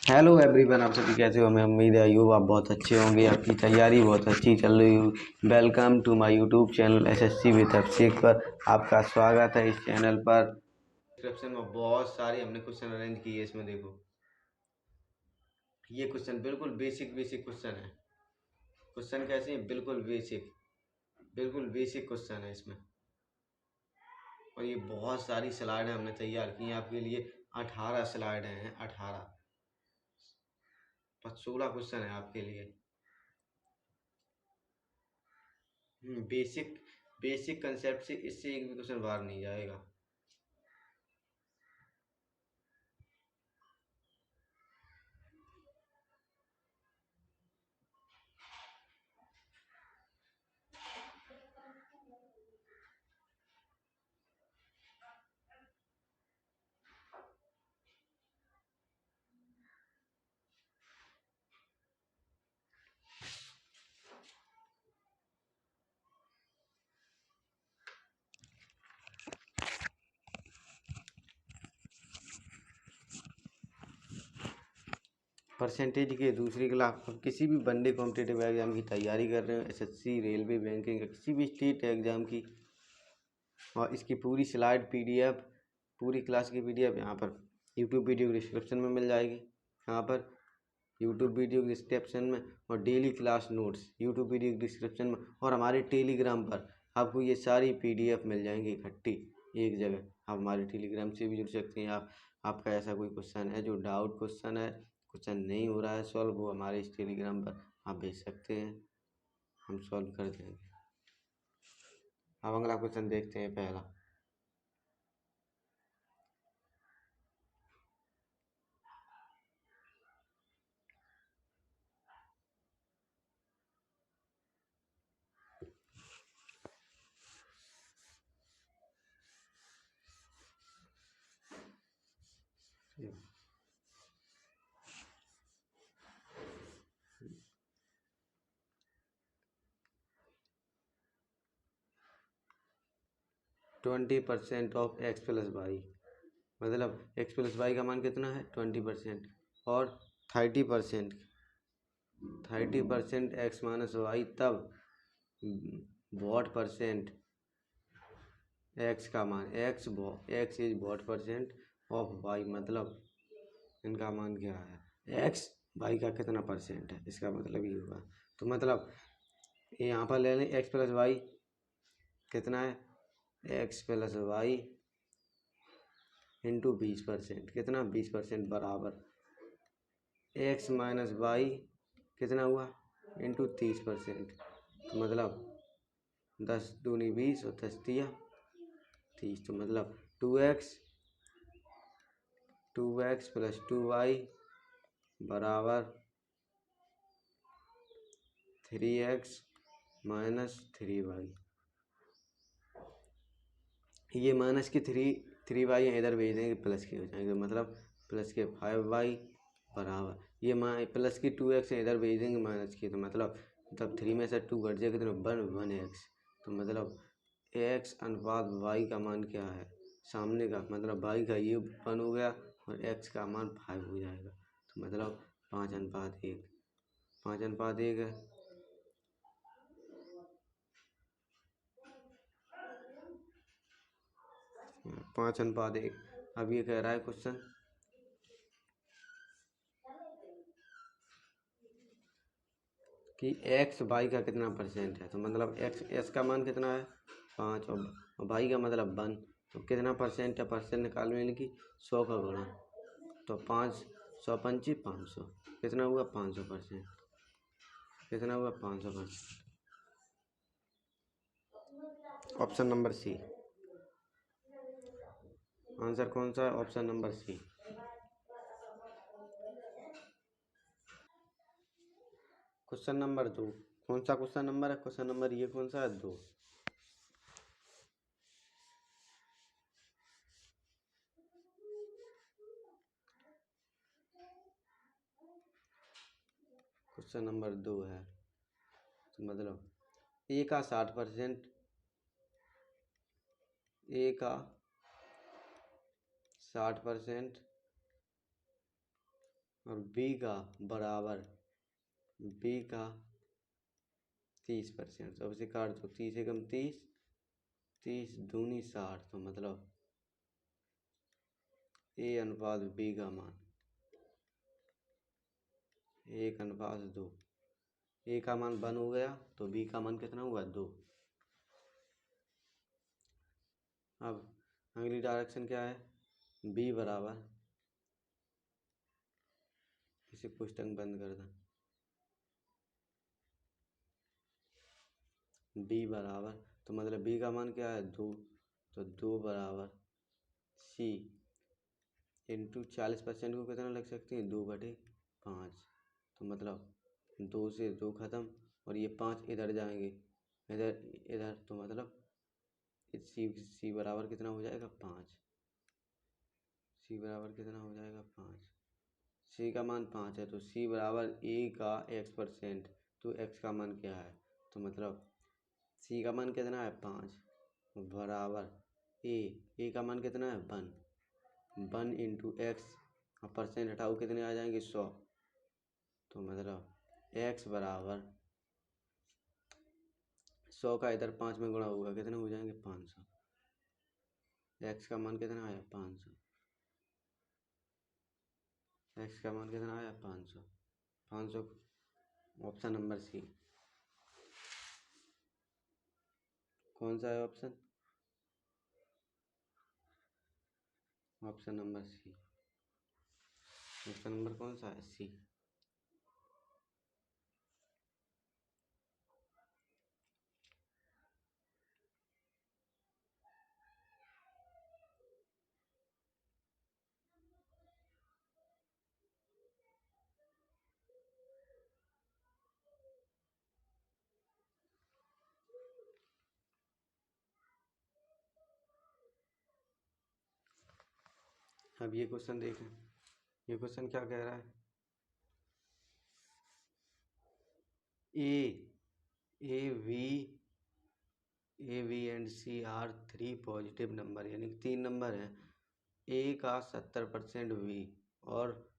Hello everyone, आप सभी कैसे हो। मैं उम्मीद है आयूब आप बहुत अच्छे होंगे, आपकी तैयारी बहुत अच्छी चल रही हो। Welcome to my YouTube channel SSC with Abhishek पर आपका स्वागत है। इस चैनल पर डिस्क्रिप्शन में बहुत सारे हमने क्वेश्चन अरेंज किए। इसमें देखो, ये क्वेश्चन बिल्कुल बेसिक बेसिक क्वेश्चन है। क्वेश्चन कैसे हैं? बिल्कुल बेसिक क्वेश्चन है इसमें। और ये बहुत सारी स्लाइड हमने तैयार की हैं आपके लिए। 18 स्लाइड हैं, 18 16 क्वेश्चन है आपके लिए। बेसिक बेसिक कंसेप्ट से इससे एक भी क्वेश्चन बाहर नहीं जाएगा। परसेंटेज के दूसरी क्लास, किसी भी वनडे कॉम्पिटेटिव एग्जाम की तैयारी कर रहे हो, एसएससी, रेलवे, बैंकिंग, किसी भी स्टेट एग्जाम की, और इसकी पूरी स्लाइड पीडीएफ, पूरी क्लास की पीडीएफ यहाँ पर यूट्यूब वीडियो डिस्क्रिप्शन में मिल जाएगी। यहाँ पर यूट्यूब वीडियो डिस्क्रिप्शन में, और daily class notes YouTube video description में, और हमारे टेलीग्राम पर आपको ये सारी पीडीएफ मिल जाएंगी इकट्ठी एक जगह। आप हमारे टेलीग्राम से भी जुड़ सकते हैं। आपका ऐसा कोई क्वेश्चन है जो डाउट क्वेश्चन है, क्वेश्चन नहीं हो रहा है सॉल्व, वो हमारे इस टेलीग्राम पर आप भेज सकते हैं, हम सॉल्व कर देंगे। अब अगला क्वेश्चन देखते हैं। पहला, twenty percent of X plus Y, मतलब एक्स प्लस वाई का मान कितना है 20%, और 30% 30% एक्स माइनस वाई, तब वॉट परसेंट एक्स का मान, X is what percent of Y, मतलब इनका मान क्या है, एक्स वाई का कितना परसेंट है, इसका मतलब ये होगा। तो मतलब यहाँ पर ले लें एक्स प्लस वाई कितना है, एक्स प्लस वाई इंटू 20%, कितना 20% बराबर एक्स माइनस वाई कितना हुआ इंटू 30%। तो मतलब 10 दूनी 20 और 10 तिया 30, तो मतलब 2x प्लस 2y बराबर 3x माइनस 3y। ये माइनस के 3y इधर भेज देंगे, प्लस के हो जाएंगे, मतलब प्लस के 5y बराबर ये प्लस की 2x इधर भेज देंगे माइनस की, तो मतलब 3 में से 2 घट जाएगा तो 1x। तो मतलब x अनुपात y का मान क्या है, सामने का मतलब y का ये 1 हो गया और x का मान 5 हो जाएगा। तो मतलब 5:1, 5:1 है। 5:1। अब ये कह रहा है क्वेश्चन कि एक्स वाई का कितना परसेंट है, तो मतलब एक्स का मान कितना है 5, और वाई का मतलब 1, तो कितना परसेंट है, परसेंट निकालने में कि 100 का गुणा, तो 5, 100 पंची 500, कितना हुआ 500%, कितना हुआ 500%। ऑप्शन नंबर सी आंसर कौन सा है, option number C. Question number 2, कौन सा क्वेश्चन नंबर है, क्वेश्चन नंबर ये कौन सा है 2। क्वेश्चन नंबर 2 है, तो मतलब ए का 60%, ए का 60% और बी का बराबर बी का 30%। तो अब इसे काट दो, 30 एकम 30, 30 दूनी 60, तो मतलब ए अनुपात बी का मान 1:2। ए का मान 1 हो गया तो बी का मान कितना हुआ 2। अब अगली डायरेक्शन क्या है, बी बराबर, इसे क्वेश्चन बंद कर दें, बी बराबर, तो मतलब बी का मान क्या है 2, तो 2 बराबर सी इंटू 40% को कितना लग सकती है 2/5, तो मतलब 2 से 2 ख़त्म और ये 5 इधर जाएंगे, इधर इधर, तो मतलब सी बराबर कितना हो जाएगा 5। सी बराबर कितना हो जाएगा 5। सी का मान 5 है तो सी बराबर ए का x%, तो x का मान क्या है, तो मतलब सी का मान कितना है 5 बराबर ए का मान कितना है 1 इंटू एक्स, और परसेंट हटाओ कितने आ जाएंगे 100, तो मतलब x बराबर 100 का इधर 5 में गुणा होगा कितने हो जाएंगे 500। x का मान कितना आया 500, x का मान कितना आया 500। 500 ऑप्शन नंबर सी। कौन सा है option, option number C. Option number कौन सा है सी। अब ये क्वेश्चन देखें, ये क्वेश्चन क्या कह रहा है, A B and C are 3 positive number, यानी कि 3 नंबर हैं, ए का 70% वी और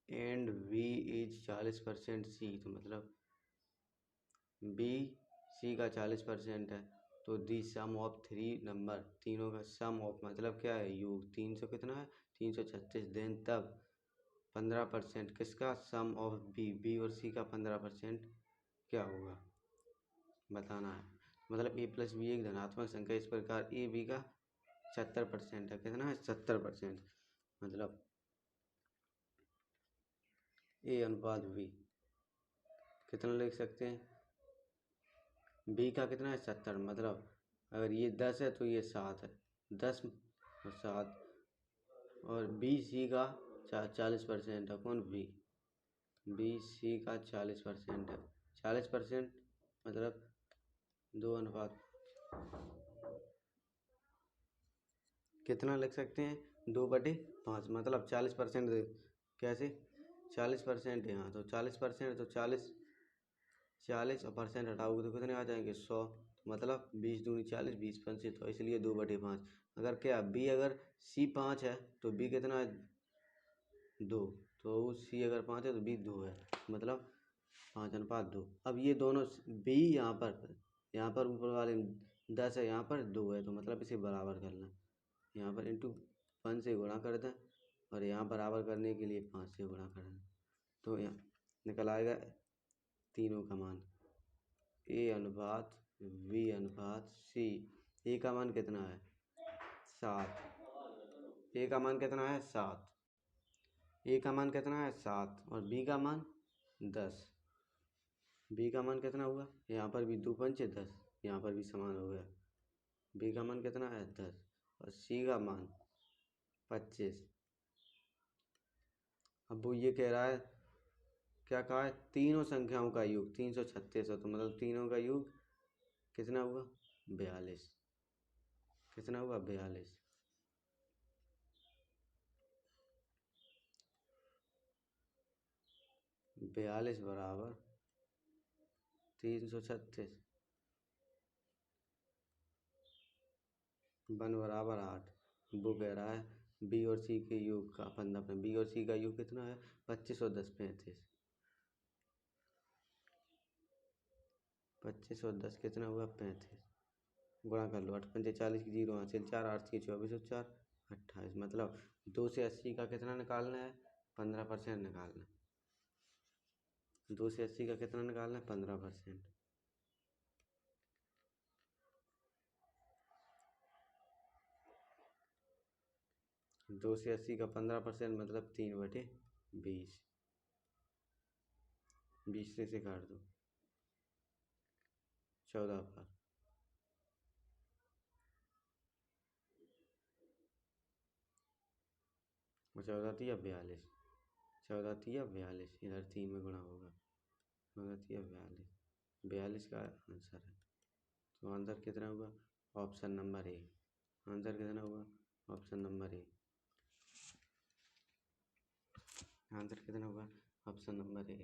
एंड वी इज 40% सी, तो मतलब बी सी का 40% है, तो दी सम ऑफ 3 नंबर, तीनों का सम ऑफ मतलब क्या है योग, 300 कितना है 336, देन तब 15% किसका सम ऑफ बी और सी का 15% क्या होगा बताना है। मतलब ए प्लस बी एक धनात्मक संख्या, इस प्रकार ए बी का 70% है, कितना है 70%, मतलब ए अनुपात बी कितना लिख सकते हैं, बी का कितना है 70, मतलब अगर ये 10 है तो ये 7 है, 10 और 7, और बी सी का 40% है, कौन बी सी का 40% है, 40% मतलब 2 अनुपात कितना लिख सकते हैं 2/5, मतलब 40%, कैसे 40% यहाँ, तो 40% तो 40 और परसेंट हटाओगे तो कितने आ जाएंगे 100, मतलब 20 दूनी 40, 20 पंचे, तो इसलिए 2/5। अगर क्या बी अगर सी 5 है तो बी कितना है 2, तो सी अगर 5 है तो बी 2 है, मतलब 5:2। अब ये दोनों बी यहाँ पर ऊपर वाले 10 है, यहाँ पर 2 है, तो मतलब इसे बराबर करना, यहाँ पर इंटू 1 से गुणा कर दें और यहाँ बराबर करने के लिए 5 से गुणा कर दें, तो यहाँ निकल आएगा तीनों का मान ए अनुपात वी अनुपात सी। ए का मान कितना है 7, ए का मान कितना है 7, ए का मान कितना है 7 और बी का मान 10। बी का मान कितना हुआ, यहाँ पर भी 2 पंचे 10, यहाँ पर भी समान हो गया, बी का मान कितना है 10 और सी का मान 25। अब वो ये कह रहा है, क्या कहा है तीनों संख्याओं का योग 336 है, तो मतलब तीनों का योग कितना हुआ 42, कितना हुआ 42। 42 बराबर 336, 1 बराबर 8, वो कह रहा है बी और सी के योग का 15%। बी और सी का योग कितना है? 25 और 10 35। 25 और 10 कितना हुआ? 35। गुणा कर लो, 8 पंजे 40 की 0 हासिल, 4 8 की 24 और 4 28। मतलब 2 से 80 का कितना निकालना है? 15% निकालना है। 2 से 80 का कितना निकालना है? 15%। 2 से 80 का 15% मतलब 3/20। 20 से काट दो, 14 पर। और 14 तिया 42। 14 तिया 42, इधर 3 में गुणा होगा। 14 तिया 42, 42 का आंसर है। तो आंसर कितना हुआ? Option number A. आंसर कितना हुआ? Option number A. आंसर कितना हुआ? Option number A.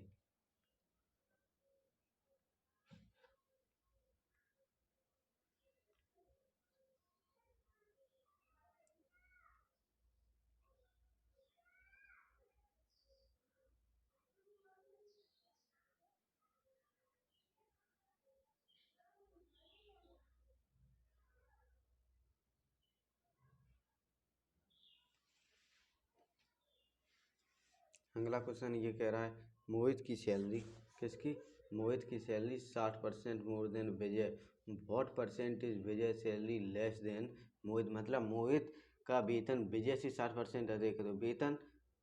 अगला क्वेश्चन ये कह रहा है, मोहित की सैलरी, किसकी? मोहित की salary 60% more than Vijay. What percent is Vijay salary less than Mohit? मतलब मोहित का वेतन विजय से 60% अधिक है। तो वेतन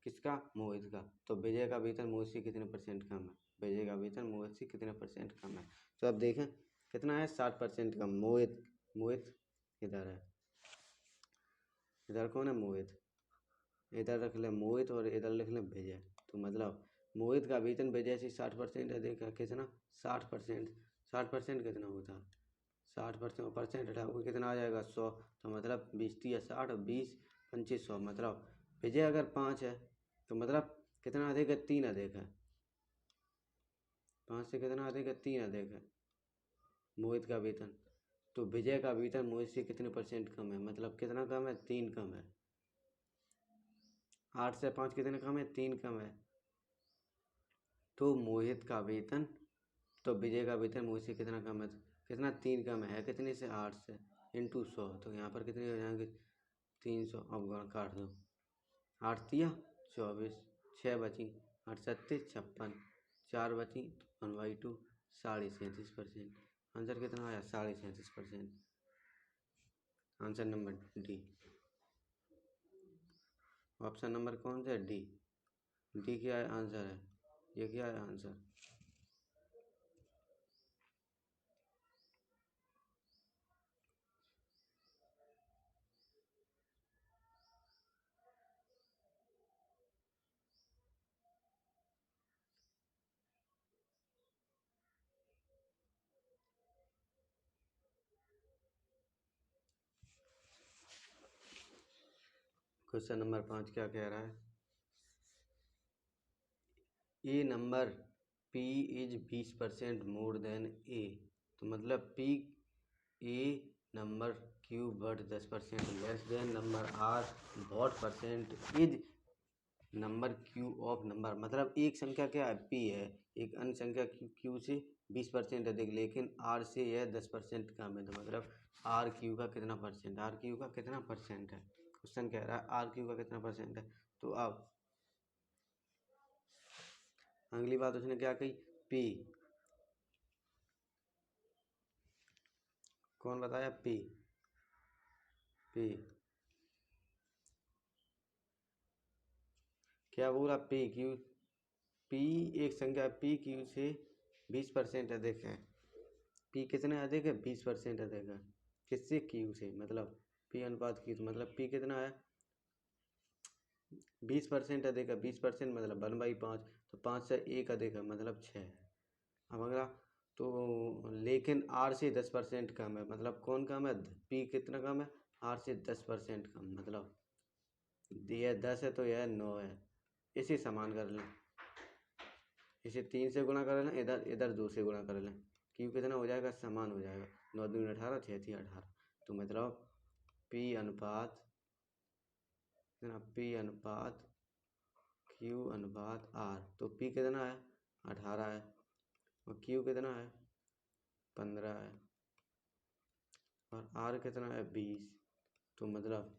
किसका? मोहित का। तो विजय का वेतन मोहित से कितने परसेंट कम है? विजय का वेतन मोहित से कितने परसेंट कम है? तो अब देखें कितना है? 60% कम। मोहित, मोहित इधर है, इधर कौन है? मोहित। इधर रख ले मोहित और इधर लिख ले विजय। तो मतलब मोहित का वेतन विजय से 60% अधिक है। कितना? 60%। 60% कितना होता है? 60% परसेंट हटाओगे कितना आ जाएगा? 100। तो मतलब 20 तिया 60 और 20 पंचे 100। मतलब विजय अगर 5 है तो मतलब कितना अधिक है? 3 अधिक है। 5 से कितना अधिक है? 3 अधिक है मोहित का वेतन। तो विजय का वेतन मोहित से कितने परसेंट कम है? मतलब कितना कम है? 3 कम है। 8 से 5 कितने कम है? 3 कम है। तो मोहित का वेतन, तो विजय का वेतन मोहित से कितना कम है? कितना? 3 कम है। कितने से? 8 से, इंटू 100। तो यहाँ पर कितने हो जाएंगे? 300। अब गुणा काट दो, 8 तिया 24, 6 बची, 8 सत्ते 56, 4 बची 1/2, 37.5%। आंसर कितना आया? 37.5%। Answer number D. Option number कौन सा है? डी। डी क्या है? आंसर है। ये क्या है? आंसर। क्वेश्चन नंबर 5 क्या कह रहा है? A number P is 20% more than A. तो मतलब P, a number Q but 10% less than number R what percent is number Q of number. मतलब एक संख्या क्या है? पी है, एक अन्य संख्या क्यू से 20% अधिक, लेकिन आर से यह 10% कम है। तो मतलब आर क्यू का कितना परसेंट? आर क्यू का कितना परसेंट है? क्वेश्चन कह रहा है आर क्यू का कितना परसेंट है। तो अब अगली बात उसने क्या कही? पी। कौन बताया? पी। पी क्या बोला? P Q. पी एक संख्या पी क्यू से 20% अधिक है। पी कितने अधिक है? 20% अधिक है। किससे? क्यू से। मतलब पी अनुपात क्यू। तो मतलब पी कितना है? 20% अधिक है। 20% मतलब 1/5। तो 5 से 1 अधिक है मतलब 6 है। अब अगला, तो लेकिन आर से 10% कम है। मतलब कौन कम है? पी कितना कम है? आर से 10% कम। मतलब यह 10 है तो यह 9 है। इसे समान कर लें, इसे 3 से गुणा कर लें, इधर इधर 2 से गुणा कर लें। क्यों कितना हो जाएगा? समान हो जाएगा। 9 दूनी 18, 6 तिया 18। तो मतलब पी अनुपात कितना, पी अनुपात क्यू अनुपात आर। तो पी कितना है 18 है और क्यू कितना है 15 है और आर कितना है 20। तो मतलब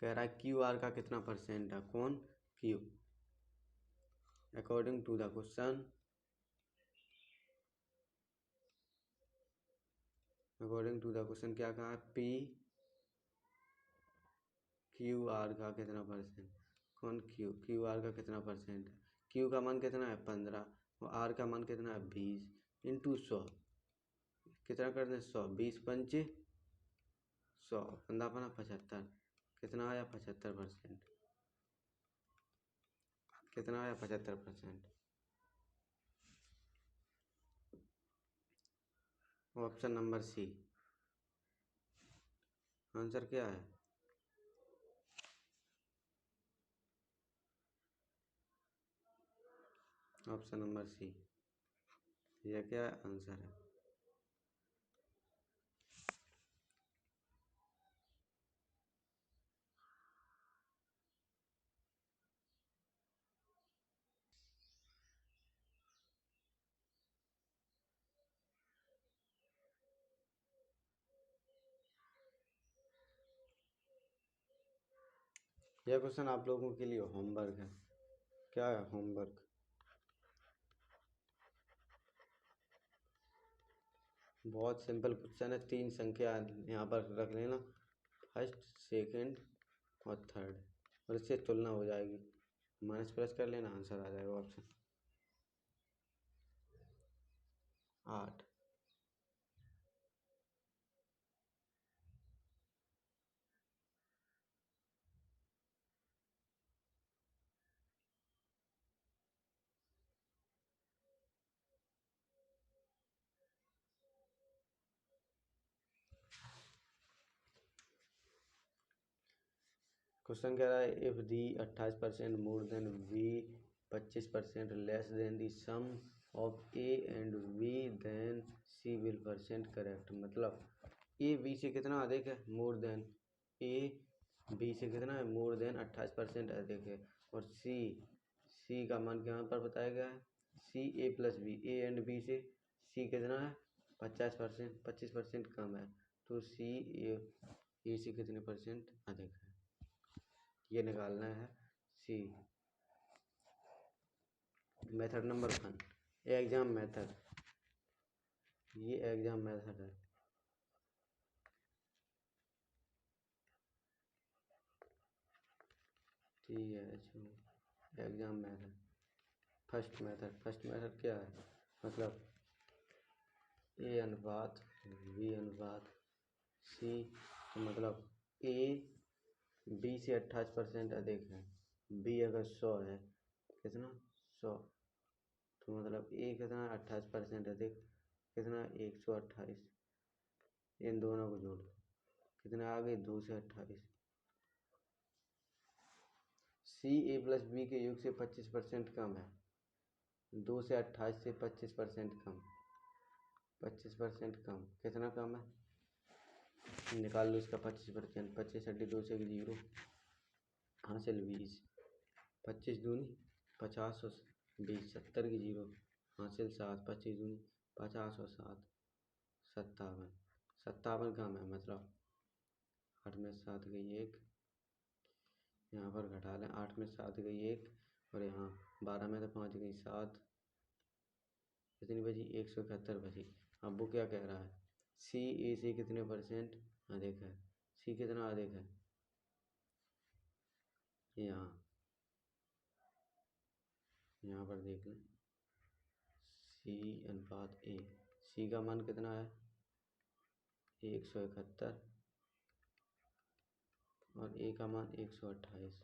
कह रहा है क्यू आर का कितना परसेंट है, कौन, Q. According to the question, according to the question क्या कहा है, पी क्यू आर का कितना परसेंट, कौन, क्यू, क्यू आर का कितना परसेंट है। क्यू का मान कितना है 15 और आर का मान कितना है 20 इंटू 100। कितना कर दें 100, 20 पंचे 100, 15 75, कितना आया 75%। कितना आया 75%। ऑप्शन नंबर सी आंसर क्या है। ऑप्शन नंबर सी, यह क्या आंसर है। यह क्वेश्चन आप लोगों के लिए होमवर्क है। क्या है होमवर्क, बहुत सिंपल क्वेश्चन है। 3 संख्या यहाँ पर रख लेना, फर्स्ट, सेकंड और थर्ड, और इससे तुलना हो जाएगी, माइनस प्लस कर लेना, आंसर आ जाएगा ऑप्शन 8। क्वेश्चन कह रहा है if the 28% more than B 25% less than the sum of A and B then C will percent correct. मतलब ए बी से कितना अधिक है, मोर देन, ए बी से कितना है मोर देन 28% अधिक है, और सी, सी का मान यहाँ पर बताया गया है, C A plus B, A and B से सी कितना है 50%, 25% कम है, तो सी ए से कितने परसेंट अधिक है, ये निकालना है सी। मेथड नंबर 1, एग्जाम मेथड, ये एग्जाम मेथड है। ठीक है, exam method, first method, first method क्या है, मतलब ए अनुपात बी अनुपात सी, तो मतलब ए बी से 28% अधिक है, बी अगर 100 है, कितना 100, तो मतलब ए कितना 28% अधिक, कितना 128, इन दोनों को जोड़ दो, कितना आ गए 2 से 28। सी ए प्लस बी के योग से 25% कम है, 2 से 28 से 25% कम, 25% कम, कितना कम है, निकाल लो इसका 25%, 25 अड्डी 2 से 0, हासिल 20, 25 दूनी 50 और 20, 70 की 0, हासिल 7, 25 दूनी 50 और 7 57, 57 कम है, मतलब 8 में 7 गई 1, यहाँ पर घटा लें, 8 में 7 गई 1, और यहाँ 12 में तो 5 गई 7, कितनी बची 171 बची। अब वो क्या कह रहा है, सी ए से कितने परसेंट अधिक है, सी कितना अधिक है, यहाँ पर देख लें, सी अनुपात ए, सी का मान कितना है 171 और ए का मान 128,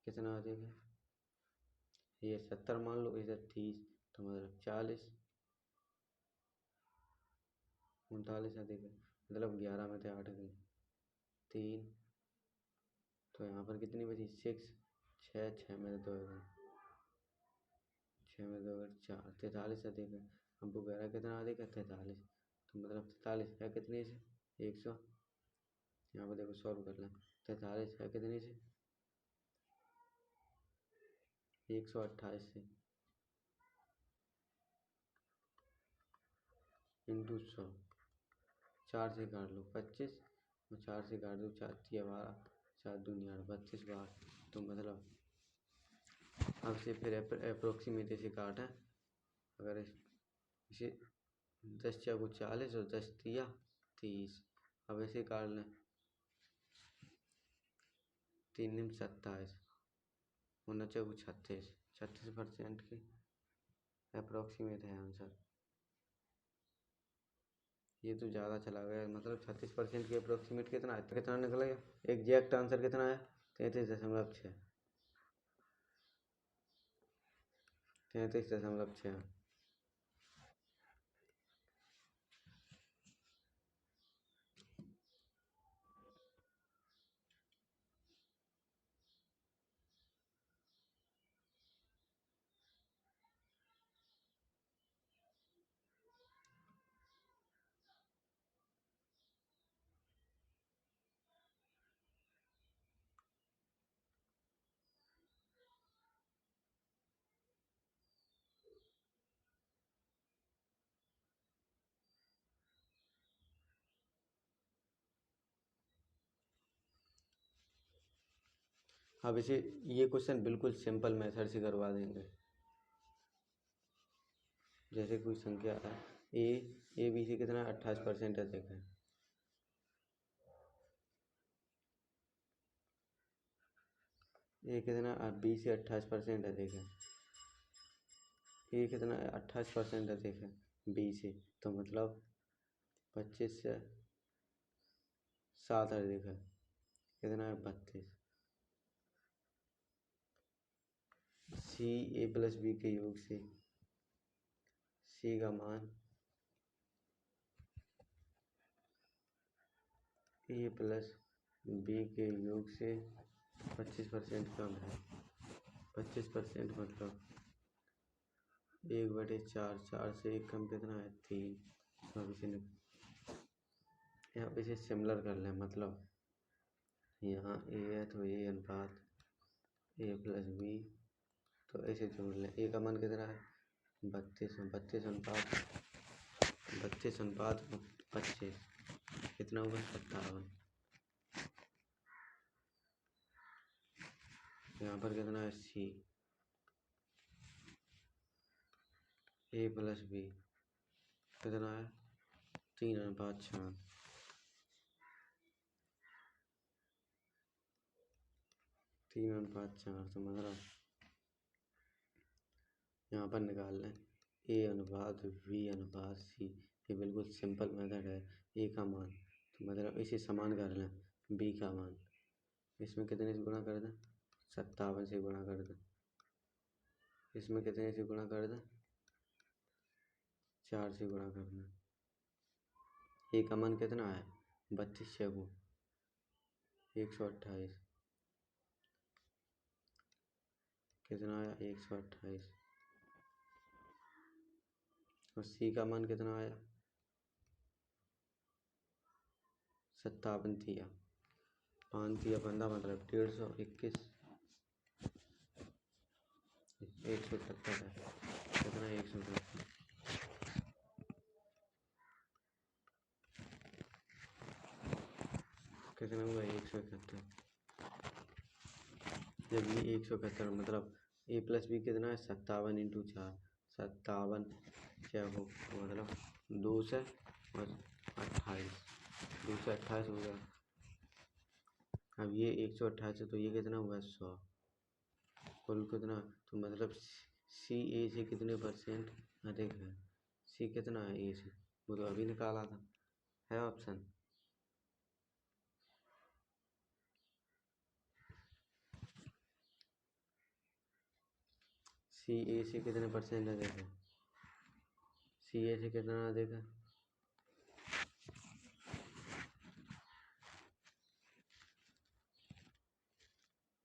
कितना अधिक है, ये 70 मान लो, इधर 30, तो मतलब 40, 39 अधिक है, मतलब 11 में से 8 गई 3, तो यहाँ पर कितनी बची 6, 6 में 2 गई, 6 में 2 गई 4, 43 अधिक है। अब वो कह रहा है कितना अधिक है 43, तो मतलब 43 है कितने से 100, यहाँ पर देखो सॉल्व कर लें, 43 है कितनी से? 128 से इंटू 100, 4 से काट लो 25 और 4 से काट दो 4 तिया 12, 4 दूनी 8, 32 बार। तो मतलब अब से फिर अप्रोक्सीमेट से काटें, अगर इसे 10 चौको 40 और 10 तिया 30। अब ऐसे काट लें 3 निम 27 और 36, 36% के अप्रोक्सीमेट है आंसर। ये तो ज़्यादा चला गया, मतलब 36% के अप्रोक्सीमेट कितना है, कितना निकलेगा? एग्जैक्ट आंसर कितना है? 33.6, 33.6। अब इसे ये क्वेश्चन बिल्कुल सिंपल मेथड से करवा देंगे। जैसे कोई संख्या है ए बी से कितना 28% अधिक है। ए कितना बी से 28% अधिक है। ए कितना 28% अधिक है बी से, तो मतलब 25 से 7 अधिक है, कितना है 32। सी ए प्लस बी के योग से सी का मान ए प्लस बी के योग से 25% कम है। 25% मतलब 1/4, 4 से 1 कम कितना है 3। अब इसे यहाँ पे इसे सिमिलर कर लें, मतलब यहाँ ए है तो ए अनुपात ए प्लस बी, तो ऐसे जोड़ लें। ए का मान कितना है 32, 32 अनुपात 25 कितना हुआ 57। यहाँ पर कितना है सी ए प्लस बी कितना है 3:4, 3:4। तो मतलब यहाँ पर निकाल लें ए अनुपात बी अनुपात सी। ये बिल्कुल सिंपल मेथड है। ए का मान तो मतलब इसे समान कर लें, बी का मान इसमें कितने से गुणा कर दें 57 से गुणा कर दें, इसमें कितने से गुणा कर दें 4 से गुणा कर दें। ए का मान कितना है 32 चौको 128, कितना आया 128। और सी का मान कितना आया 57 तिया 5 तिया 15 मतलब 150, 170 है, कितना 170। कितना हुआ 171। जब ये 171 मतलब ए प्लस बी कितना है 57 इंटू 4, 57 चौको मतलब 2 से और 28, 2 से 28 हो गया। अब ये 128 है तो ये कितना हुआ 100, कुल कितना, तो मतलब सी ए से कितने परसेंट अधिक है। सी कितना है ए से, वो तो अभी निकाला था, है ऑप्शन। सी ए से कितने परसेंट अधिक है, सी ए से कितना अधिक है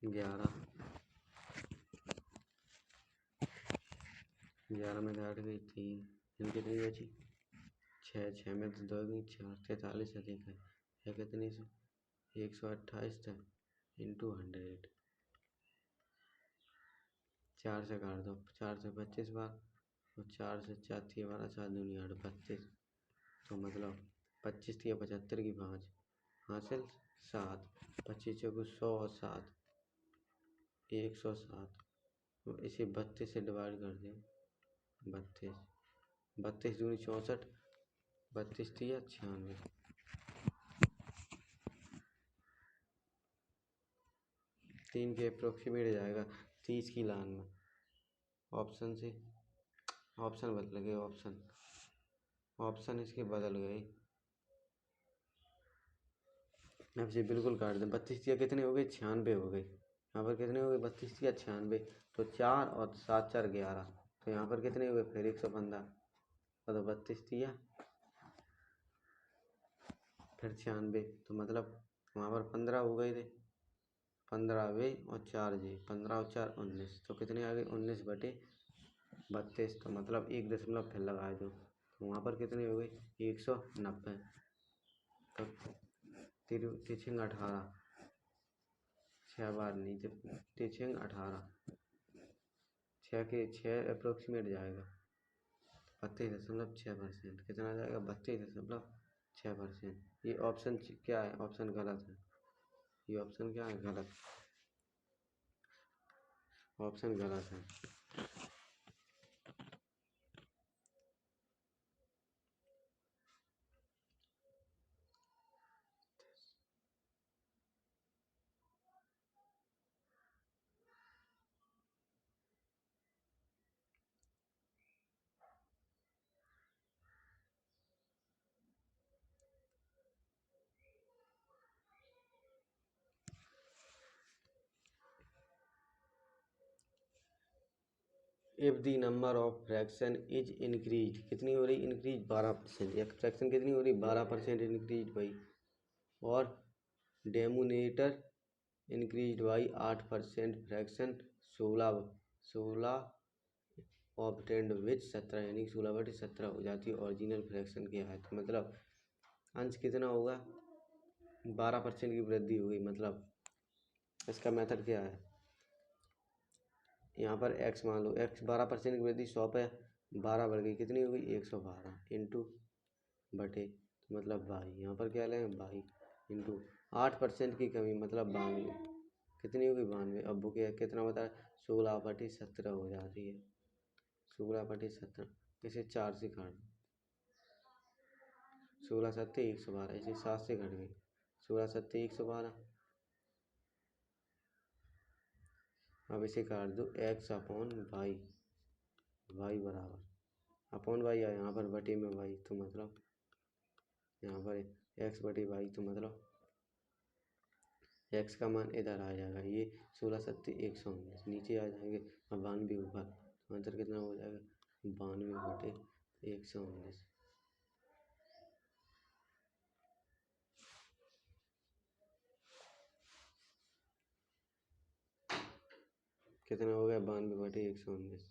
11, 11 में 8 गई 3, फिर कितनी बची 6, 6 में तो 2 गई 4, 43 अधिक है कितने से 128 था इंटू 100, 4 से काट दो, 4 से 25 बार और 4 से 4 थी 12, 4 दूनी 8, 32, तो मतलब 25 थी 75 की 5 हासिल 7, 25 चौको 100 और 7 107, तो इसे 32 से डिवाइड कर दें, 32, 32 दूनी 64, 32 थी 96, 3 के अप्रोक्सीमेट जाएगा 30 की लाइन में। ऑप्शन से ऑप्शन बदल गए, ऑप्शन इसके बदल गए। अब से बिल्कुल काट दें, 32 या कितने हो गए 96 हो गए, यहाँ पर कितने हो गए 32 या 96, तो 4 और 7 4 11, तो यहाँ पर कितने हुए फिर 115, तो 32 दिया फिर 96, तो मतलब वहाँ पर 15 हो गए थे, 15 वे और 4 जे, 15 और 4 19, तो कितने आ गए 19/32, तो मतलब 1 दशमलव फिर लगाए दो, तो वहाँ पर कितने हो गए 190, तो तिछंग 18, 6 बार नीचे तिछंग 18, 6 के 6 अप्रोक्सीमेट जाएगा 32.6%, कितना जाएगा 32.6%। ये ऑप्शन क्या है, ऑप्शन गलत है, ये ऑप्शन क्या है गलत, ऑप्शन गलत है। If the number of fraction is increase, कितनी हो रही इंक्रीज 12%, एक फ्रैक्शन कितनी हो रही 12% इंक्रीज भाई, और डेमोनेटर इंक्रीज बाई 8%, फ्रैक्शन 16 ऑब्टेंड विच 17, यानी 16/17 हो जाती है, ओरिजिनल फ्रैक्शन क्या है, तो मतलब अंश कितना होगा 12% की वृद्धि हुई, मतलब इसका मेथड क्या है, यहाँ पर x मान लो, x 12% की वृद्धि 100 पे 12 बढ़ गई, कितनी हो गई 112 इंटू बटे, तो मतलब 22, यहाँ पर क्या लें 22 इंटू 8% की कमी मतलब 92, कितनी होगी 92, अब वो कितना होता है 16/17 हो जाती है, 16/17, इसे 4 से काट, 16 सत्ते 112, इसे 7 से घट गई, 16 सत्ते 112, अब इसे काट दो x अपॉन वाई, वाई बराबर अपॉन वाई आया यहाँ पर बटे में वाई, तो मतलब यहाँ पर x बटे वाई, तो मतलब x का मान इधर आ जाएगा, ये 16 सत्ते 119 नीचे आ जाएंगे, अब 92 ऊपर, तो आंसर कितना हो जाएगा 92/119, कितना हो गया 92/119,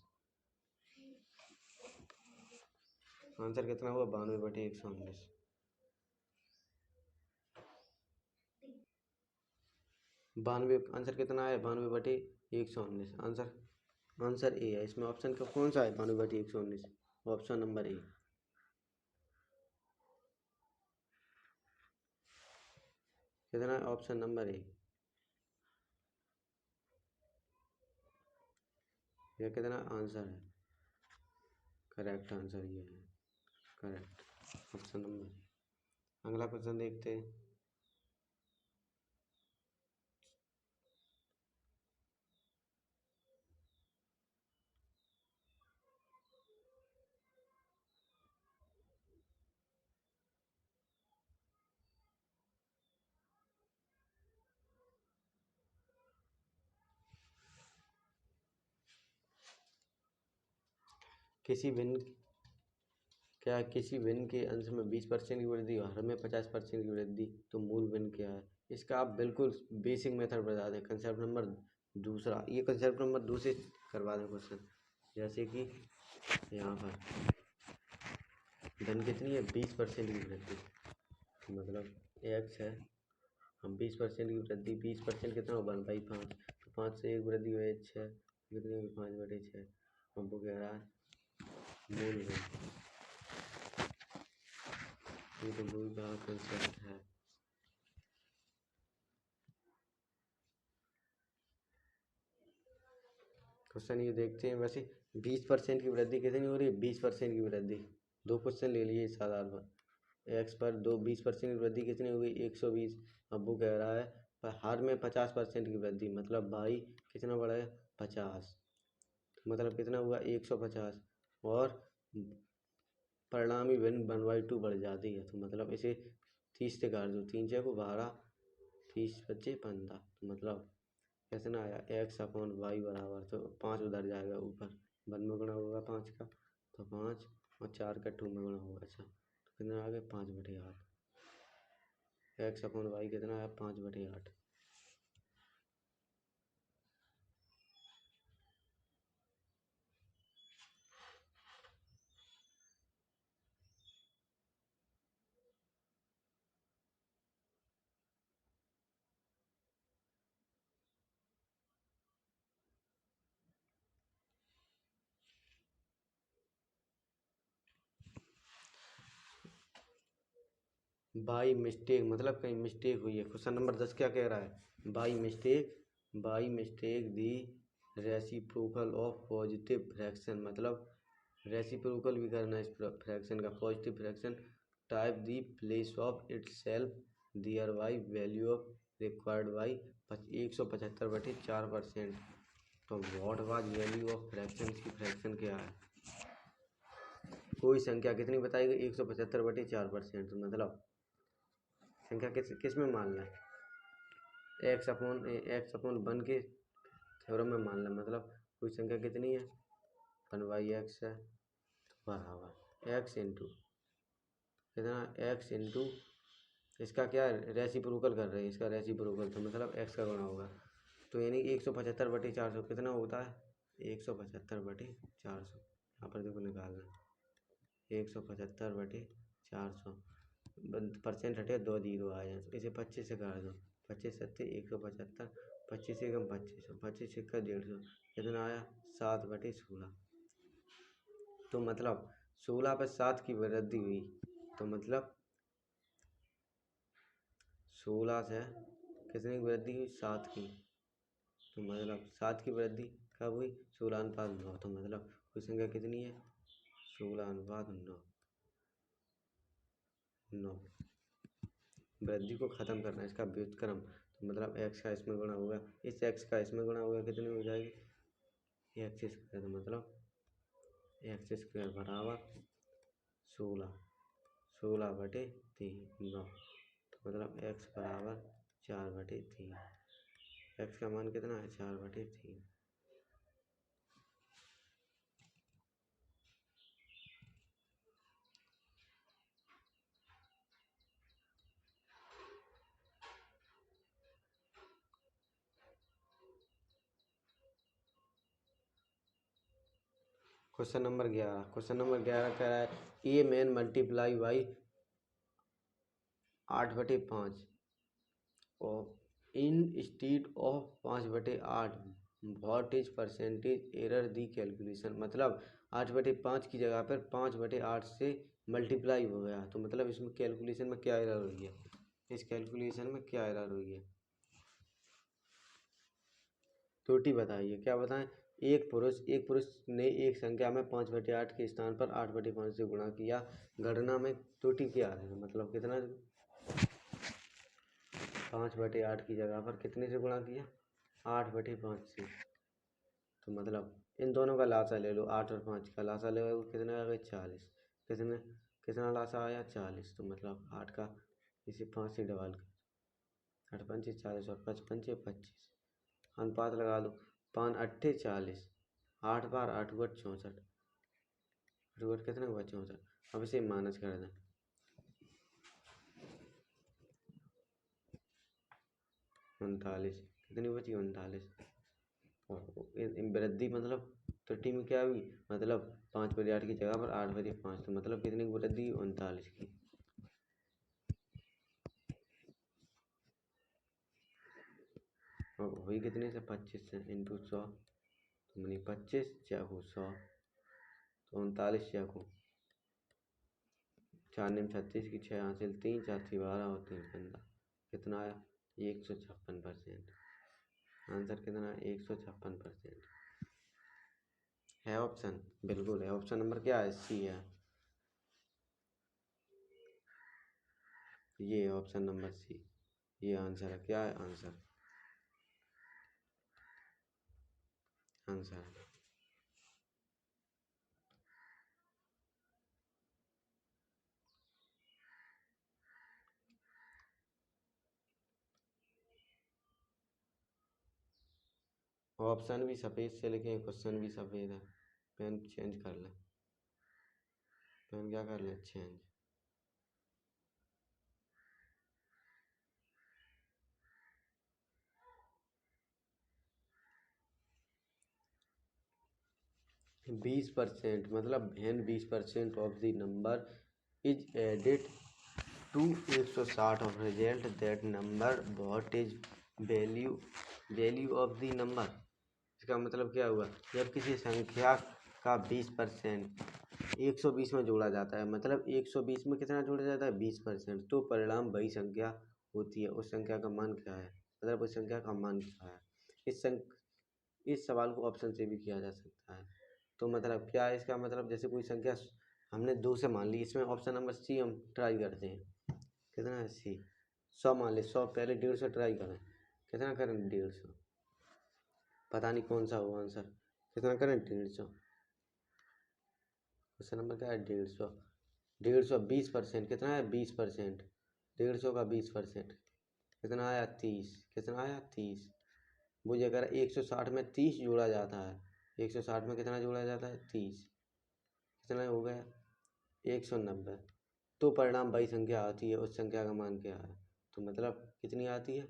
आंसर कितना हुआ 92/119। आंसर कितना है 92/119, आंसर ए है, इसमें ऑप्शन का कौन सा है 92/119, ऑप्शन नंबर ए, कितना है ऑप्शन नंबर ए, यह कितना आंसर है, करेक्ट आंसर ये है, करेक्ट ऑप्शन नंबर ए। अगला क्वेश्चन देखते हैं, किसी भिन्न किसी भिन्न के अंश में 20% की वृद्धि और हर में 50% की वृद्धि, तो मूल भिन्न क्या है, इसका आप बिल्कुल बेसिक मेथड बता दें, कंसेप्ट नंबर दूसरा, ये कंसेप्ट नंबर दूसरे करवा दें क्वेश्चन, जैसे कि यहाँ पर धन कितनी है 20% की वृद्धि, मतलब x है हम 20% की वृद्धि, 20% कितना हो 1/5, तो 5 से 1 वृद्धि हुई 6, कितनी हुई 5/6। हम वो कह रहा है मूल है, ये तो मूल का कंसेप्ट है। क्वेश्चन ये देखते हैं। वैसे 20% की वृद्धि कितनी हो रही है, 20% की वृद्धि। 2 क्वेश्चन ले लिए इस आधार पर। एक्स पर 20% की वृद्धि कितनी हो गई 120। अब वो कह रहा है पर हर में 50% की वृद्धि, मतलब भाई कितना बढ़ा है 50, मतलब कितना हुआ 150। और परिणामी भिन्न 1/2 बढ़ जाती है, तो मतलब इसे 30 से काट दो, 3 6 को 12, 30 25 15, तो मतलब कितना आया x/y बराबर, तो 5 उधर जाएगा ऊपर, 1 में गुणा होगा 5 का, तो 5 और 4 का 2 में गुणा होगा। अच्छा तो कितना आ गया 5/8। x/y कितना आया 5/8। बाई मिस्टेक, मतलब कहीं मिस्टेक हुई है। क्वेश्चन नंबर 10 क्या कह रहा है, by mistake the reciprocal of positive fraction, मतलब रेसिप्रोकल भी करना इस फ्रैक्शन का, positive fraction type the place of itself thereby value of required by 175/4%। तो what was value of fraction की फ्रैक्शन क्या है, कोई संख्या कितनी बताई गई 175/4%, मतलब संख्या किस में मानना है, x/1 के थ्योरम में मानना है। मतलब कोई संख्या कितनी है 1/x है, तो बराबर x इंटू कितना x इंटू इसका क्या रेसिप्रोकल कर रहे हैं, इसका रेसिप्रोकल, तो मतलब x का गुणा होगा। तो यानी 175/400 कितना होता है 175/400। यहाँ पर देखो निकालना 175/400, परसेंट हटे 2 जीरो आ जाए, तो इसे 25 से काट दो, 25 सत्ते 175, 25 एकम 2500, 25 इक्का 150, कितना आया 7/16। तो मतलब 16 पर 7 की वृद्धि हुई, तो मतलब 16 से कितनी की वृद्धि हुई 7 की, तो मतलब 7 की वृद्धि कब हुई 16:9, तो मतलब कोई संख्या कितनी है 16:9। वृद्धि को ख़त्म करना है, इसका व्युत्क्रम, तो मतलब x का इसमें गुणा होगा, इस x का इसमें गुणा होगा, कितनी हो जाएगी एक्स स्क्वायर, तो मतलब एक्स स्क्वायर बराबर 16/3, 9, तो मतलब x बराबर 4/3। x का मान कितना है 4/3। क्वेश्चन नंबर 11 कह रहा है ए मैन मल्टीप्लाई बाई 8/5 और instead of 5/8, what is percentage error the calculation, मतलब 8/5 की जगह पर 5/8 से मल्टीप्लाई हो गया, तो मतलब इसमें कैलकुलेशन में क्या एरर हुई है, इस कैलकुलेशन में क्या एरर हुई है, त्रुटि बताइए। क्या बताएं, एक पुरुष ने एक संख्या में 5/8 के स्थान पर 8/5 से गुणा किया, गणना में त्रुटि क्या है, मतलब कितना 5/8 की जगह पर कितने से गुणा किया 8/5 से, तो मतलब इन दोनों का लासा ले लो, 8 और 5 का लासा ले लो, कितना आ गया 40, कितने कितना लासा आया 40, तो मतलब 8 का इसे 5 से डिवाइड कर, 8 पंचे 40 और 5 पंचे 25, अनुपात लगा लो, 5 अट्ठे 40, 8 बार 8 गुट 64, 8 गुट कितना हुआ 64। अब इसे माइनस कर दें, 39, कितनी बची 39, और वृद्धि मतलब त्रुटि में क्या हुई, मतलब 5/8 की जगह पर 8/5, तो मतलब कितनी की वृद्धि 39 की। और वही कितने से 25 से इंटू 100 तो मनी 25 चाकू 100 तो 39 चाकू 4 निम 36 की 6 हासिल 3 4 थी 12 और 3 15 कितना आया 156%। आंसर कितना है 156% है ऑप्शन। बिल्कुल है ऑप्शन नंबर क्या है सी है। ये ऑप्शन नंबर सी ये आंसर है। क्या है आंसर आंसर है। ऑप्शन भी सफ़ेद से लिखे क्वेश्चन भी सफ़ेद है। पेन चेंज कर ले पेन क्या कर ले चेंज। बीस परसेंट मतलब when 20% of the number is added to 160 of result that number what is value value of the number. इसका मतलब क्या हुआ जब किसी संख्या का 20% 120 में जोड़ा जाता है मतलब 120 में कितना जोड़ा जाता है 20% तो परिणाम वही संख्या होती है। उस संख्या का मान क्या है मतलब उस संख्या का मान क्या है। इस सवाल को ऑप्शन से भी किया जा सकता है। तो मतलब क्या है इसका मतलब जैसे कोई संख्या हमने 2 से मान ली इसमें ऑप्शन नंबर सी हम ट्राई करते हैं। कितना है सी 100 मान ले 100 पहले 150 ट्राई करें कितना करें 150 पता नहीं कौन सा हुआ आंसर कितना करें 150। क्वेश्चन नंबर क्या है 150 150 20% कितना है 20% 150 का 20% कितना आया 30 कितना आया 30। वो अगर 160 में 30 जोड़ा जाता है 160 में कितना जोड़ा जाता है 30 कितना हो गया 190 तो परिणाम वही संख्या आती है। उस संख्या का मान क्या है तो मतलब कितनी आती है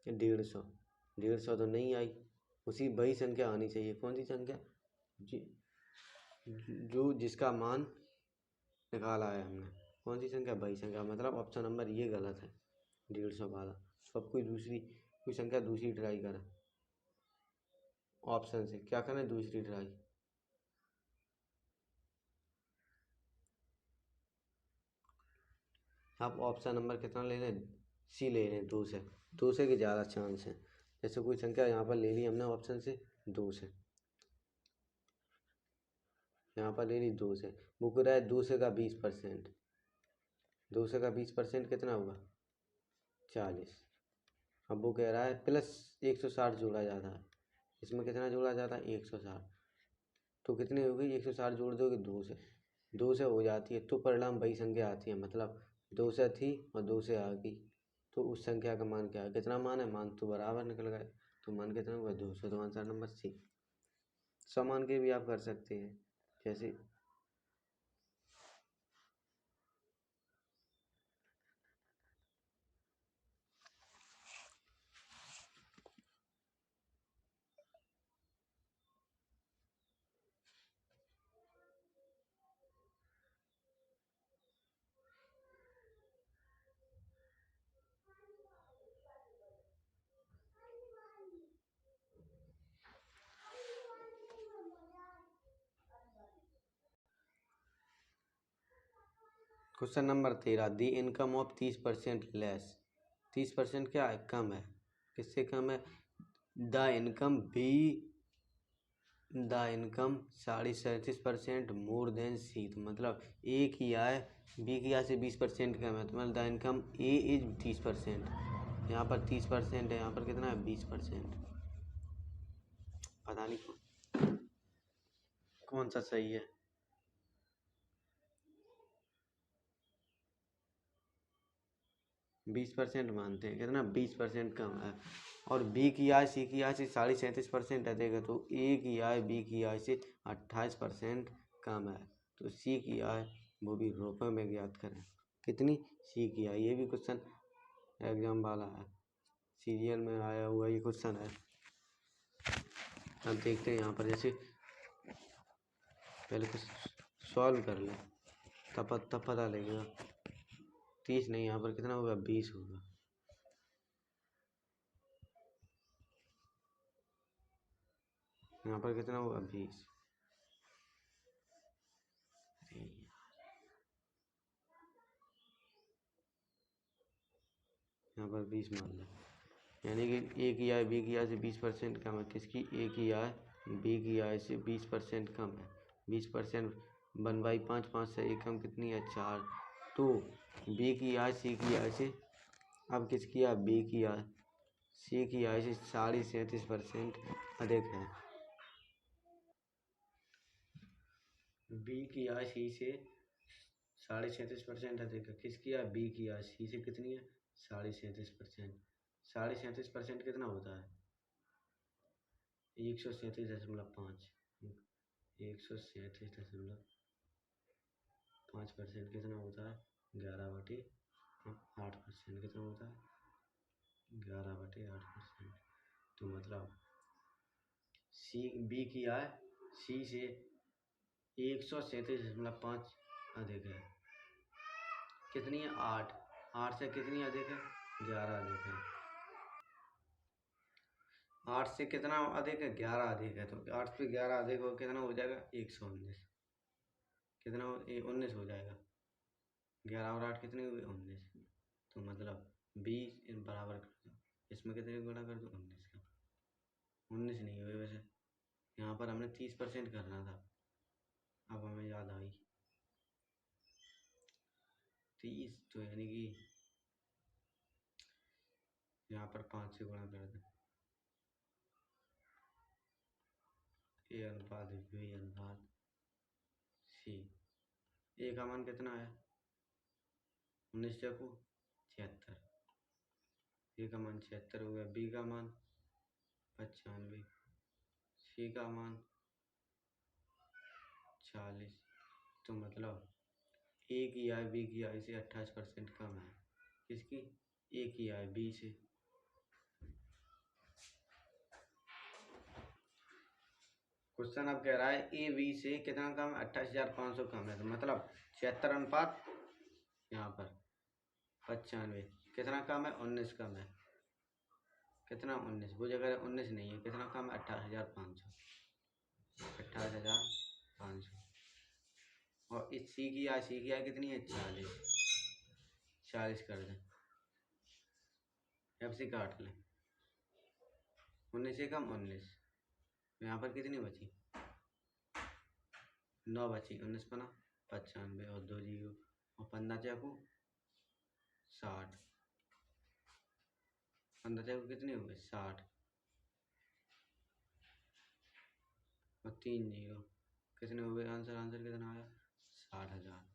150 150 तो नहीं आई। उसी वही संख्या आनी चाहिए कौन सी संख्या जो जिसका मान निकाला है हमने कौन सी संख्या वही संख्या मतलब ऑप्शन नंबर ये गलत है 150 वाला। सब कोई संख्या दूसरी ट्राई करें ऑप्शन से क्या करें दूसरी ट्राई। आप ऑप्शन नंबर कितना ले लें सी ले लें 2 से की ज़्यादा चांस है। जैसे कोई संख्या यहाँ पर ले ली हमने ऑप्शन से 2 से यहाँ पर ले ली 2 से वो कह रहा है 2 से का 20% 2 से का 20% कितना हुआ 40। अब वो कह रहा है प्लस 160 जोड़ा जाता है इसमें कितना जोड़ा जाता है 160 तो कितनी हो गई 160 जोड़ दोगे 2 से हो जाती है तो परिणाम वही संख्या आती है मतलब 2 से थी और 2 से आ गई तो उस संख्या का मान क्या है कितना मान है मान तो बराबर निकल गए तो मान कितना हुआ 200 तो आंसर नंबर सी। 100 मान के भी आप कर सकते हैं जैसे question number 13 the income of 30% less 30% क्या है कम है किससे कम है द इनकम 37% मोर देन सी तो मतलब ए की आय बी की आय से 20% कम है तो मतलब द इनकम ए इज 30%। यहाँ पर 30% है यहाँ पर कितना है 20%। पता नहीं कौन सा सही है 20% मानते हैं कितना 20% कम है और बी की आय सी की आय से 37.5% है देगा तो ए की आय बी की आय से 28% कम है तो सी की आय वो भी रुपये में ज्ञात करें कितनी सी की आय। ये भी क्वेश्चन एग्जाम वाला है सीरियल में आया हुआ ये क्वेश्चन है। अब देखते हैं यहाँ पर जैसे पहले कुछ सॉल्व कर लें तब पता लगेगा 30 नहीं यहाँ पर कितना होगा 20 होगा यहाँ पर कितना हुआ 20। यहाँ पर 20 मान लें, यानी कि ए की आय बी की आय से 20% कम है। किसकी? ए की आय बी की आय से 20% कम है। 20% 1/5, 5 से एक कम कितनी है? 4। तो बी की आय सी की आय से, अब किसकी आय? बी की आय सी की आय से 37.5% अधिक है। बी की आय सी से 37.5% अधिक है। किसकी आय? बी की आय सी से कितनी है? 37.5%। 37.5% कितना होता है? 137.5। 137.5% कितना होता है? 11/8%। कितना होता है? 11/8%। तो मतलब सी बी की आय सी से 137.5 अधिक है। कितनी है? 8। 8 से कितनी अधिक है? 11 अधिक है। 8 से कितना अधिक है? 11 अधिक है। तो 8 से 11 अधिक हो कितना हो जाएगा? 119। कितना 19 हो जाएगा। 11 और 8 कितने हुए? 19। तो मतलब 20 बराबर कर दो, इसमें कितने गुणा कर दो? 19 का। 19 नहीं हुए वैसे, यहाँ पर हमने 30% करना था, अब हमें याद आई 30। तो यानी कि यहाँ पर 5 से गुणा कर दें। ए अनुपात बी अनुपात सी। ए का मान कितना है? 19 चौको 76। ए का मान 76 हो गया। बी का मान 95। सी का मान 40। तो मतलब ए की आय बी की आय से 28% कम है। किसकी? ए की आय बी से। क्वेश्चन अब कह रहा है ए बी से कितना कम है? 28,500 कम है। तो मतलब 76 अनुपात यहाँ पर 95 कितना कम है? 19 कम है। कितना? 19। वो जगह 19 नहीं है, कितना कम है? 28,500। 28,500। और इस सी की आय कितनी है? 40। 40 कर दें, एफ से काट लें। 19 से कम 19। यहाँ पर कितनी बची? 9 बची। 19 पना 95 और 2 जीरो और 15 चाकू 60। 15 चाकू कितने हुए? 60 और 3 जीरो कितने हुए? आंसर कितना आया? 60,000।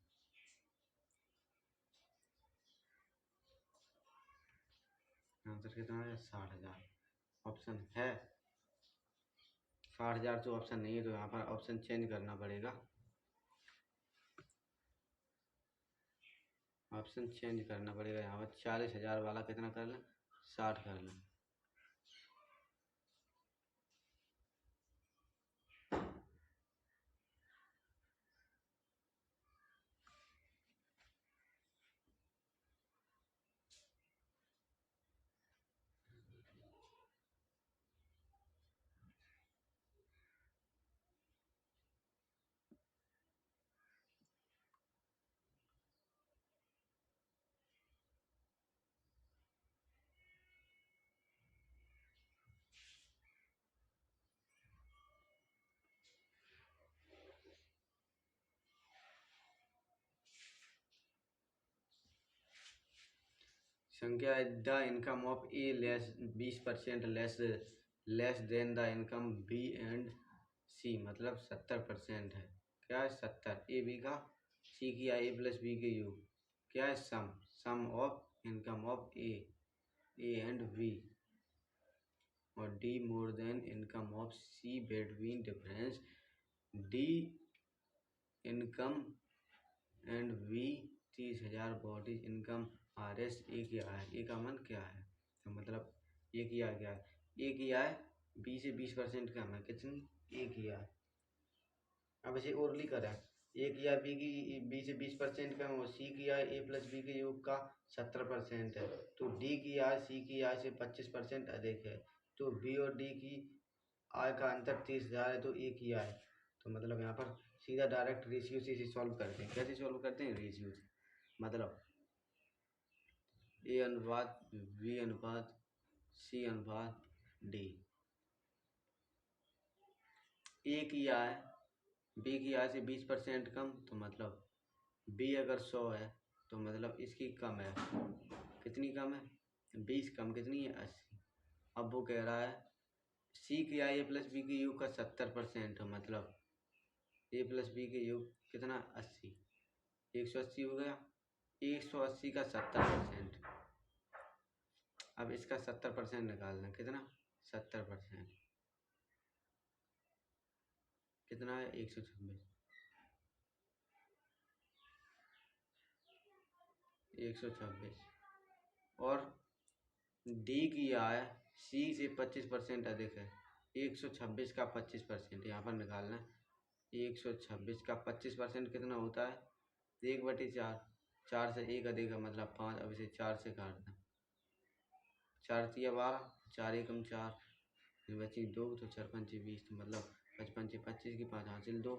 आंसर कितना आया? 60,000। ऑप्शन है 60,000। तो ऑप्शन नहीं है, तो यहाँ पर ऑप्शन चेंज करना पड़ेगा। ऑप्शन चेंज करना पड़ेगा। यहाँ पर 40,000 वाला कितना कर लें? 60 कर लें। संख्या the income of A less 20% less than the income B and C, मतलब 70% है। क्या है? 70। ए बी का सी की आई ए प्लस बी के यू क्या है? Sum of income of A and B और D more than income of C between difference D income and V 30,000 body income are S. A की आय, ए का मान क्या है? तो मतलब ए की आय क्या है? ए की आय बी से 20% कम है। कितनी? ए की आय। अब इसे ओरली करें। ए की आय बी से 20% कम और सी की आय ए प्लस बी के योग का 70% है। तो डी की आय सी की आय से 25% अधिक है। तो बी और डी की आय का अंतर 30,000 है तो एक ही आय, तो मतलब यहाँ पर सीधा डायरेक्ट रेशियो से इसे सॉल्व करते हैं। कैसे सॉल्व करते हैं? रेशियो से, मतलब ए अनुपात बी अनुपात सी अनुपात डी। ए की आय बी की आय से 20% कम, तो मतलब बी अगर 100 है तो मतलब इसकी कम है, कितनी कम है? 20 कम, कितनी है? 80। अब वो कह रहा है सी की आई ए प्लस बी के योग का 70% है, मतलब ए प्लस बी के योग कितना? 80। 180 हो गया, 180 का 70%। अब इसका 70% निकालना, कितना? 70% कितना है? 126। 126 और डी की आय सी से 25% अधिक है। 126 का 25% यहाँ पर निकालना है। 126 का 25% कितना होता है? 1/4। 4 से 1 अधिक है मतलब 5। अब इसे 4 से काट दें, 4 तिया 12, 4 एकम 4, बची 2, तो 4 पंचे 20, तो मतलब 5 पंचे 25 की 5 हासिल 2,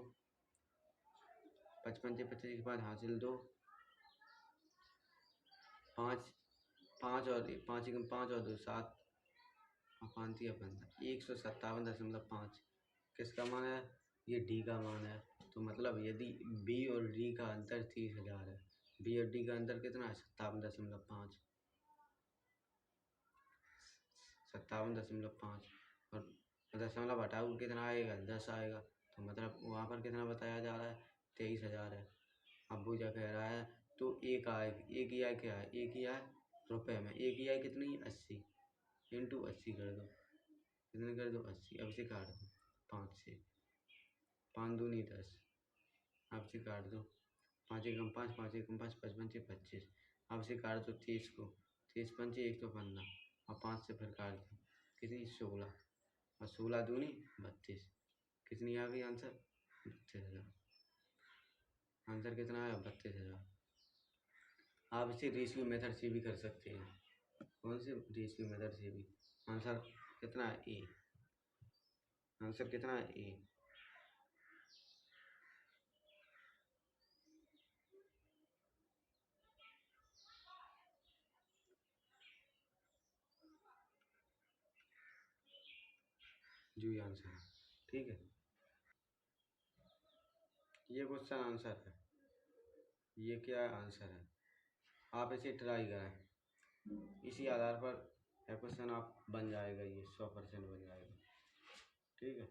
5 पंचे 25 की 5 हासिल 2, 5 5 और 5 एकम 5 और 2 7, और 5 तिया 15, 157.5 किसका मान है? ये डी का मान है। तो मतलब यदि बी और डी का अंतर 30,000 है, बी और डी का अंतर कितना है? 57.5, 57.5, और दशमलव हटाओ कितना आएगा? 10 आएगा। तो मतलब वहाँ पर कितना बताया जा रहा है? 23,000 है। अब वो क्या कह रहा है? तो एक आय, एक ही आय क्या है? एक ही आय रुपये में, एक ही आय कितनी? 80 इंटू 80 कर दो, कितने कर दो? 80। अब इसे काट दो 5 से, 5 दूनी 10, अब से काट दो, 5 एकम 5, 5 एकम 5, 5 पंचे 25, अब से काट दो 30 को, 30 पंचे 115, और 5 से फिर काट दो, कितनी? 16, और 16 दूनी 32, कितनी आ गई आंसर? 32,000। आंसर कितना आया? 32,000। आप इसे रेशियो मेथड से भी कर सकते हैं। कौन से? रेशियो मेथड से भी। आंसर कितना है? ए। आंसर कितना है? ए। जो ये आंसर है, ठीक है। ये क्वेश्चन आंसर है, ये क्या आंसर है? आप इसे ट्राई करें, इसी आधार पर क्वेश्चन आप बन जाएगा, ये 100% बन जाएगा, ठीक है।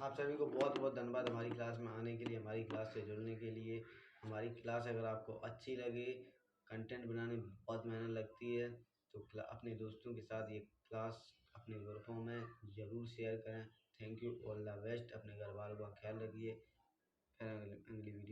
आप सभी को बहुत बहुत धन्यवाद हमारी क्लास में आने के लिए, हमारी क्लास से जुड़ने के लिए। हमारी क्लास अगर आपको अच्छी लगे, कंटेंट बनाने में बहुत मेहनत लगती है, तो अपने दोस्तों के साथ ये क्लास अपने ग्रुपों में ज़रूर शेयर करें। Thank you, all the best. अपने घर वालों का ख्याल रखिए। फिर अगली वीडियो